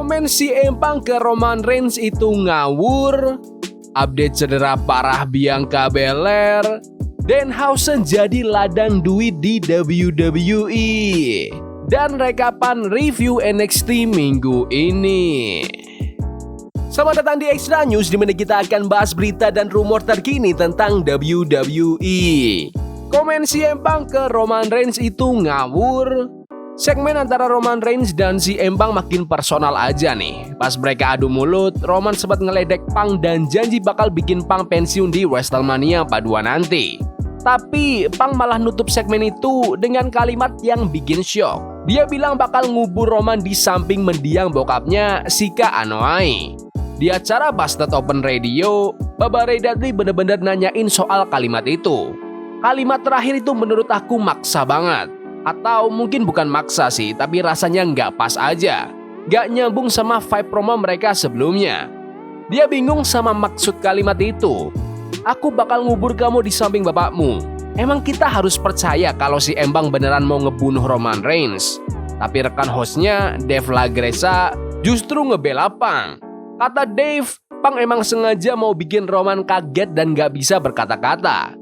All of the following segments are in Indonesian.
Komen CM Punk ke Roman Reigns itu ngawur. Update cedera parah Bianca Belair. Danhausen jadi ladang duit di WWE. Dan rekapan review NXT minggu ini. Selamat datang di Extra News, di mana kita akan bahas berita dan rumor terkini tentang WWE. Komen CM Punk ke Roman Reigns itu ngawur. Segmen antara Roman Reigns dan CM Punk makin personal aja nih. Pas mereka adu mulut, Roman sempat ngeledek Punk dan janji bakal bikin Punk pensiun di WrestleMania 42 nanti. Tapi Punk malah nutup segmen itu dengan kalimat yang bikin syok. Dia bilang bakal ngubur Roman di samping mendiang bokapnya, Sika Anoa'i. Di acara Busted Open Radio, Baba Ray Dudley bener-bener nanyain soal kalimat itu. Kalimat terakhir itu menurut aku maksa banget. Atau mungkin bukan maksa sih, tapi rasanya nggak pas aja. Nggak nyambung sama vibe promo mereka sebelumnya. Dia bingung sama maksud kalimat itu. Aku bakal ngubur kamu di samping bapakmu. Emang kita harus percaya kalau si Embang beneran mau ngebunuh Roman Reigns? Tapi rekan hostnya, Dave LaGreca, justru ngebela Punk. Kata Dave, Punk emang sengaja mau bikin Roman kaget dan nggak bisa berkata-kata.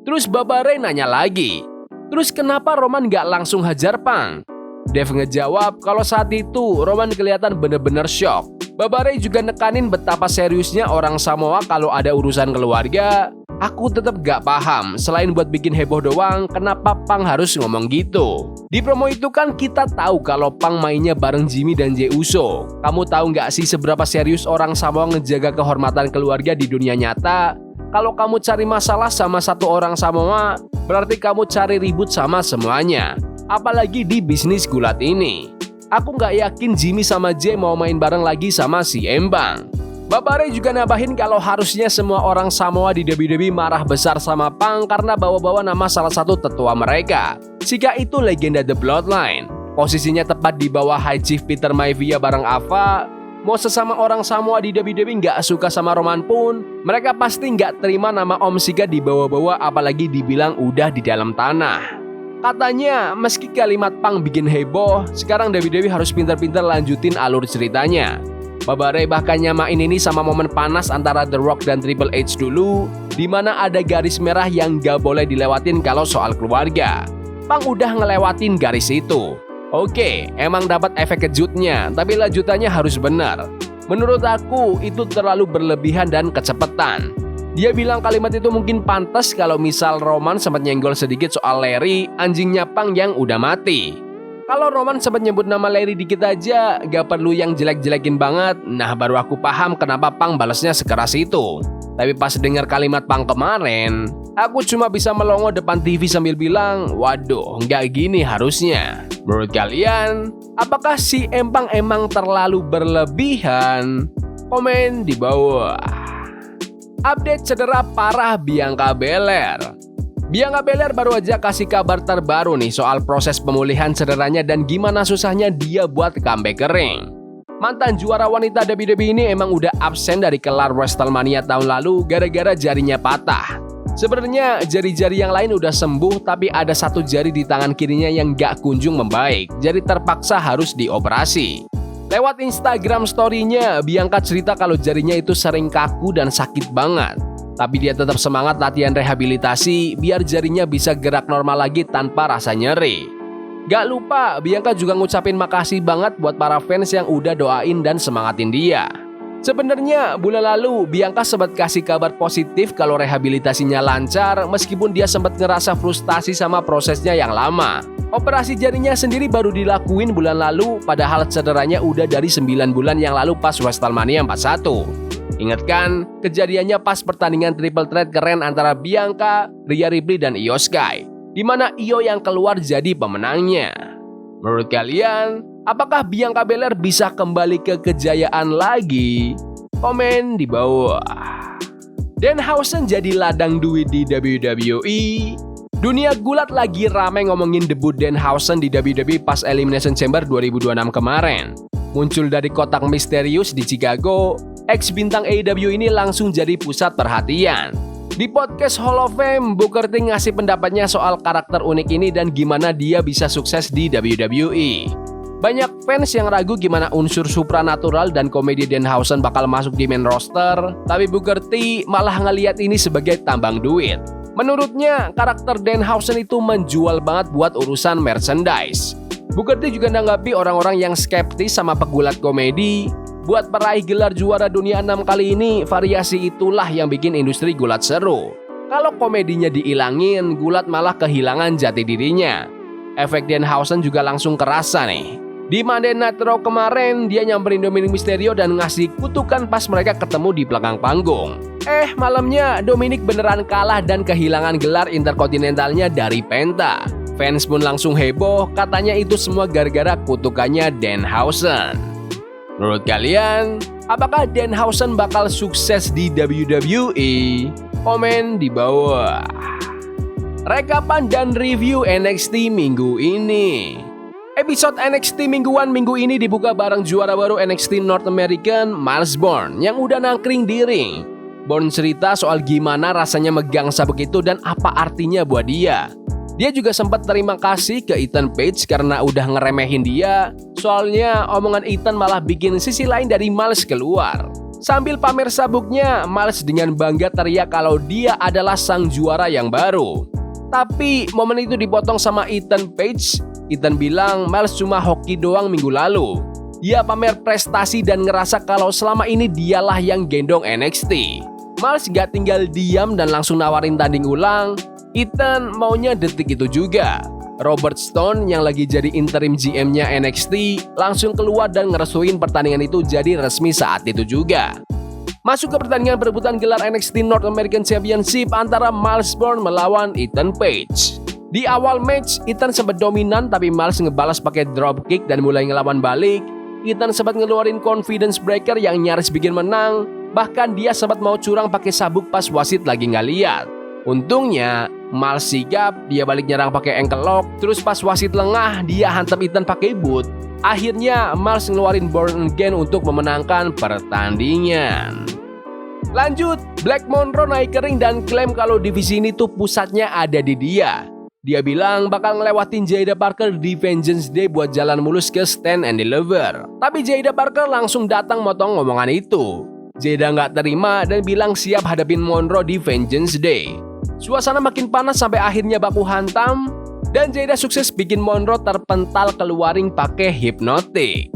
Terus Baba Ray nanya lagi, terus kenapa Roman gak langsung hajar Punk? Dave ngejawab kalau saat itu Roman kelihatan bener-bener shock. Baba Ray juga nekanin betapa seriusnya orang Samoa kalau ada urusan keluarga. Aku tetap gak paham, selain buat bikin heboh doang, kenapa Punk harus ngomong gitu? Di promo itu kan kita tahu kalau Punk mainnya bareng Jimmy dan Jey Uso. Kamu tahu gak sih seberapa serius orang Samoa ngejaga kehormatan keluarga di dunia nyata? Kalau kamu cari masalah sama satu orang Samoa, berarti kamu cari ribut sama semuanya. Apalagi di bisnis gulat ini. Aku nggak yakin Jimmy sama Jey mau main bareng lagi sama si Embang. Baba Ray juga nambahin kalau harusnya semua orang Samoa di WWE marah besar sama Punk karena bawa-bawa nama salah satu tetua mereka. Sika itu legenda The Bloodline. Posisinya tepat di bawah High Chief Peter Maivia bareng Ava. Mau sesama orang Samoa di WWE nggak suka sama Roman pun, mereka pasti nggak terima nama Om Sika dibawa-bawa apalagi dibilang udah di dalam tanah. Katanya, meski kalimat Punk bikin heboh, sekarang WWE harus pintar-pintar lanjutin alur ceritanya. Baba Ray bahkan nyamain ini sama momen panas antara The Rock dan Triple H dulu, di mana ada garis merah yang nggak boleh dilewatin kalau soal keluarga. Punk udah ngelewatin garis itu. Oke, emang dapat efek kejutnya, tapi lanjutannya harus benar. Menurut aku, itu terlalu berlebihan dan kecepatan. Dia bilang kalimat itu mungkin pantas kalau misal Roman sempat nyenggol sedikit soal Larry, anjingnya Punk yang udah mati. Kalau Roman sempat nyebut nama Larry dikit aja, gak perlu yang jelek-jelekin banget, nah baru aku paham kenapa Punk balasnya sekeras itu. Tapi pas dengar kalimat Punk kemarin, aku cuma bisa melongo depan TV sambil bilang, waduh, nggak gini harusnya. Menurut kalian, apakah si Punk emang terlalu berlebihan? Komen di bawah. Update cedera parah Bianca Belair. Bianca Belair baru aja kasih kabar terbaru nih soal proses pemulihan cederanya dan gimana susahnya dia buat comeback ke ring. Mantan juara wanita WWE ini emang udah absen dari kelar WrestleMania tahun lalu gara-gara jarinya patah. Sebenarnya jari-jari yang lain udah sembuh, tapi ada satu jari di tangan kirinya yang gak kunjung membaik, jadi terpaksa harus dioperasi. Lewat Instagram story-nya, Bianca cerita kalau jarinya itu sering kaku dan sakit banget. Tapi dia tetap semangat latihan rehabilitasi biar jarinya bisa gerak normal lagi tanpa rasa nyeri. Gak lupa, Bianca juga ngucapin makasih banget buat para fans yang udah doain dan semangatin dia. Sebenarnya bulan lalu Bianca sempat kasih kabar positif kalau rehabilitasinya lancar meskipun dia sempat ngerasa frustasi sama prosesnya yang lama. Operasi jarinya sendiri baru dilakuin bulan lalu padahal cederanya udah dari 9 bulan yang lalu pas WrestleMania 41. Ingat kan kejadiannya pas pertandingan triple threat keren antara Bianca, Rhea Ripley dan Io Sky, di mana Io yang keluar jadi pemenangnya. Menurut kalian, apakah Bianca Belair bisa kembali ke kejayaan lagi? Komen di bawah. Danhausen jadi ladang duit di WWE. Dunia gulat lagi ramai ngomongin debut Danhausen di WWE pas Elimination Chamber 2026 kemarin. Muncul dari kotak misterius di Chicago, ex-bintang AEW ini langsung jadi pusat perhatian. Di podcast Hall of Fame, Booker T ngasih pendapatnya soal karakter unik ini dan gimana dia bisa sukses di WWE. Banyak fans yang ragu gimana unsur supranatural dan komedi Danhausen bakal masuk di main roster, tapi Booker T malah ngelihat ini sebagai tambang duit. Menurutnya, karakter Danhausen itu menjual banget buat urusan merchandise. Booker T juga nanggapi orang-orang yang skeptis sama pegulat komedi. Buat peraih gelar juara dunia 6 kali ini, variasi itulah yang bikin industri gulat seru. Kalau komedinya diilangin, gulat malah kehilangan jati dirinya. Efek Danhausen juga langsung kerasa nih. Di Monday Night Raw kemarin, dia nyamperin Dominic Mysterio dan ngasih kutukan pas mereka ketemu di belakang panggung. Malamnya Dominic beneran kalah dan kehilangan gelar interkontinentalnya dari Penta. Fans pun langsung heboh, katanya itu semua gara-gara kutukannya Danhausen. Menurut kalian, apakah Danhausen bakal sukses di WWE? Komen di bawah. Rekapan dan review NXT minggu ini. Episode NXT mingguan minggu ini dibuka bareng juara baru NXT North American, Myles Borne, yang udah nangkring di ring. Borne cerita soal gimana rasanya megang sabuk itu dan apa artinya buat dia. Dia juga sempat terima kasih ke Ethan Page karena udah ngeremehin dia. Soalnya omongan Ethan malah bikin sisi lain dari Myles keluar. Sambil pamer sabuknya, Myles dengan bangga teriak kalau dia adalah sang juara yang baru. Tapi momen itu dipotong sama Ethan Page. Ethan bilang Myles cuma hoki doang minggu lalu. Dia pamer prestasi dan ngerasa kalau selama ini dialah yang gendong NXT. Myles gak tinggal diam dan langsung nawarin tanding ulang. Ethan maunya detik itu juga. Robert Stone yang lagi jadi interim GM-nya NXT langsung keluar dan ngerestuin pertandingan itu jadi resmi saat itu juga. Masuk ke pertandingan perebutan gelar NXT North American Championship antara Myles Borne melawan Ethan Page. Di awal match, Ethan sempat dominan tapi Myles ngebalas pakai dropkick dan mulai ngelawan balik. Ethan sempat ngeluarin confidence breaker yang nyaris bikin menang. Bahkan dia sempat mau curang pakai sabuk pas wasit lagi nggak lihat. Untungnya, Myles sigap, dia balik nyerang pakai ankle lock. Terus pas wasit lengah, dia hantam Ethan pakai boot. Akhirnya, Myles ngeluarin Borne again untuk memenangkan pertandingan. Lanjut, Black Monroe naik ke ring dan klaim kalau divisi ini tuh pusatnya ada di dia. Dia bilang bakal ngelewatin Jada Parker di Vengeance Day buat jalan mulus ke Stand and Deliver. Tapi Jada Parker langsung datang motong ngomongan itu. Jada nggak terima dan bilang siap hadapin Monroe di Vengeance Day. Suasana makin panas sampai akhirnya baku hantam. Dan Jada sukses bikin Monroe terpental keluaring pakai Hypnotic.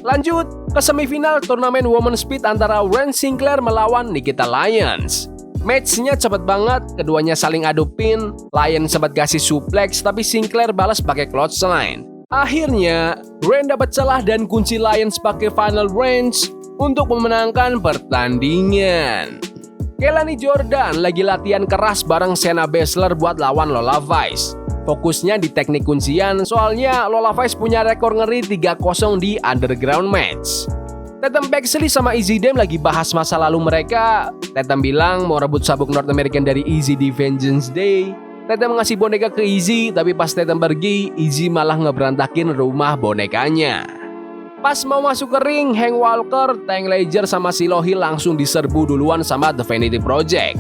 Lanjut ke semifinal turnamen Women's Speed antara Ren Sinclair melawan Nikita Lyons. Match-nya cepet banget, keduanya saling adu pin. Lyons sempat kasih suplex, tapi Sinclair balas pakai clothesline. Akhirnya, Ren dapat celah dan kunci Lyons pakai Final Range untuk memenangkan pertandingan. Kelani Jordan lagi latihan keras bareng Shayna Baszler buat lawan Lola Vice. Fokusnya di teknik kuncian, soalnya Lola Vice punya rekor ngeri 3-0 di Underground match. Tatum Paxley sama Izzy Dame lagi bahas masa lalu mereka. Tatum bilang mau rebut sabuk North American dari Izzy di Vengeance Day. Tatum ngasih boneka ke Izzy, tapi pas Tatum pergi, Izzy malah ngeberantakin rumah bonekanya. Pas mau masuk ke ring, Hank Walker, Tank Ledger sama Silo Hill langsung diserbu duluan sama The Vanity Project.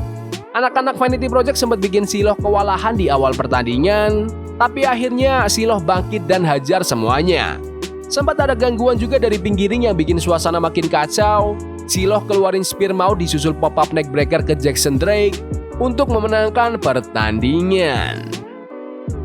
Anak-anak Vanity Project sempat bikin Silo kewalahan di awal pertandingan, tapi akhirnya Silo bangkit dan hajar semuanya. Sempat ada gangguan juga dari pinggiring yang bikin suasana makin kacau. Silo keluarin spear maut disusul pop-up neckbreaker ke Jackson Drake untuk memenangkan pertandingan.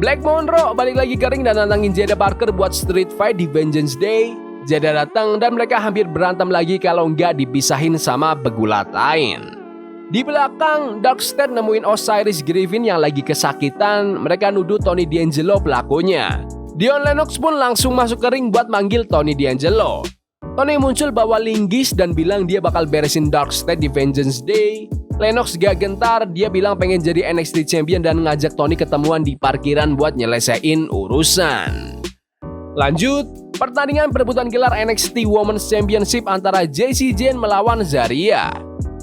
Black Monroe balik lagi ke ring dan nantangin Jada Parker buat street fight di Vengeance Day. Jada datang dan mereka hampir berantem lagi kalau nggak dipisahin sama pegulat lain. Di belakang, Darkstead nemuin Osiris Griffin yang lagi kesakitan. Mereka nuduh Tony D'Angelo pelakunya. Dion Lennox pun langsung masuk ke ring buat manggil Tony D'Angelo. Tony muncul bawa linggis dan bilang dia bakal beresin Darkstead di Vengeance Day. Lennox gak gentar, dia bilang pengen jadi NXT Champion dan ngajak Tony ketemuan di parkiran buat nyelesain urusan. Lanjut, pertandingan perebutan gelar NXT Women's Championship antara Jacy Jayne melawan Zarya.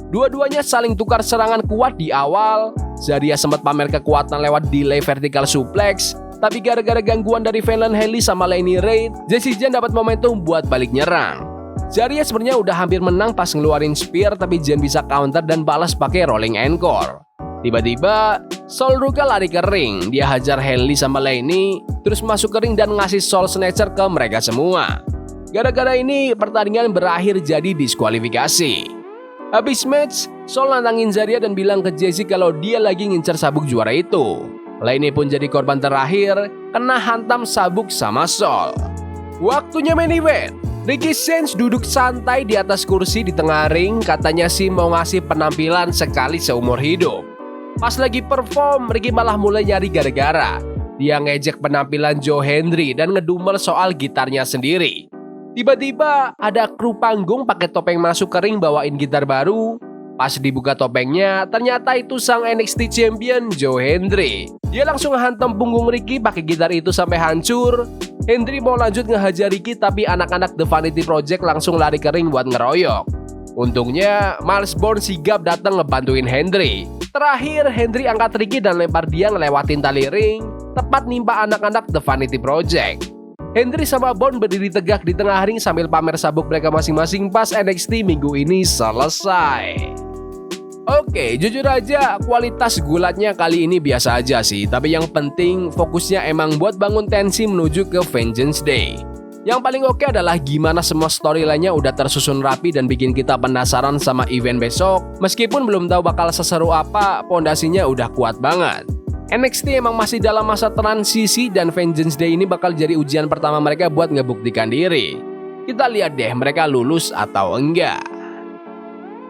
Dua-duanya saling tukar serangan kuat di awal. Zarya sempat pamer kekuatan lewat delay vertical suplex, tapi gara-gara gangguan dari Fallon Henley sama Laney Reid, Jacy Jayne dapat momentum buat balik nyerang. Zarya sebenarnya udah hampir menang pas ngeluarin spear, tapi Jayne bisa counter dan balas pakai rolling encore. Tiba-tiba, Sol Ruka lari ke ring. Dia hajar Henley sama Laney, terus masuk ke ring dan ngasih Soul Snatcher ke mereka semua. Gara-gara ini pertandingan berakhir jadi diskualifikasi. Habis match, Soul nantangin Zarya dan bilang ke Jessie kalau dia lagi ngincer sabuk juara itu. Lainnya pun jadi korban terakhir, kena hantam sabuk sama Soul. Waktunya main event. Ricky Sainz duduk santai di atas kursi di tengah ring, katanya sih mau ngasih penampilan sekali seumur hidup. Pas lagi perform, Ricky malah mulai nyari gara-gara. Dia ngejek penampilan Joe Hendry dan ngedumel soal gitarnya sendiri. Tiba-tiba ada kru panggung pakai topeng masuk ke ring bawain gitar baru. Pas dibuka topengnya, ternyata itu sang NXT Champion Joe Hendry. Dia langsung hantam punggung Ricky pakai gitar itu sampai hancur. Hendry mau lanjut ngehajar Ricky tapi anak-anak The Vanity Project langsung lari ke ring buat ngeroyok. Untungnya Miles Bourne sigap datang ngebantuin Hendry. Terakhir Hendry angkat Ricky dan lempar dia ngelewatin tali ring, tepat nimpa anak-anak The Vanity Project. Hendry sama Bourne berdiri tegak di tengah ring sambil pamer sabuk mereka masing-masing pas NXT minggu ini selesai. Oke, jujur aja kualitas gulatnya kali ini biasa aja sih. Tapi yang penting fokusnya emang buat bangun tensi menuju ke Vengeance Day. Yang paling oke adalah gimana semua storyline-nya udah tersusun rapi dan bikin kita penasaran sama event besok. Meskipun belum tahu bakal seseru apa, pondasinya udah kuat banget. NXT emang masih dalam masa transisi dan Vengeance Day ini bakal jadi ujian pertama mereka buat ngebuktikan diri. Kita lihat deh mereka lulus atau enggak.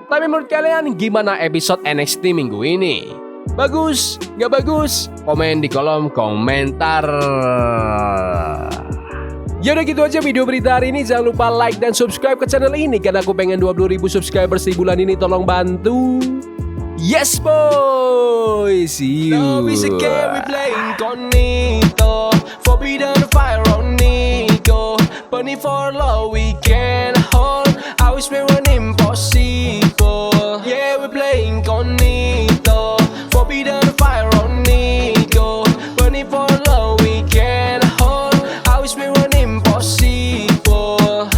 Tapi menurut kalian gimana episode NXT minggu ini? Bagus? Nggak bagus? Komen di kolom komentar. Ya udah gitu aja video berita hari ini. Jangan lupa like dan subscribe ke channel ini karena aku pengen 20.000 subscribers di bulan ini. Tolong bantu. Yes boy, see you. Love is a game we play incognito. Forbidden fire on Nico. Burning for love we can hold. I wish we were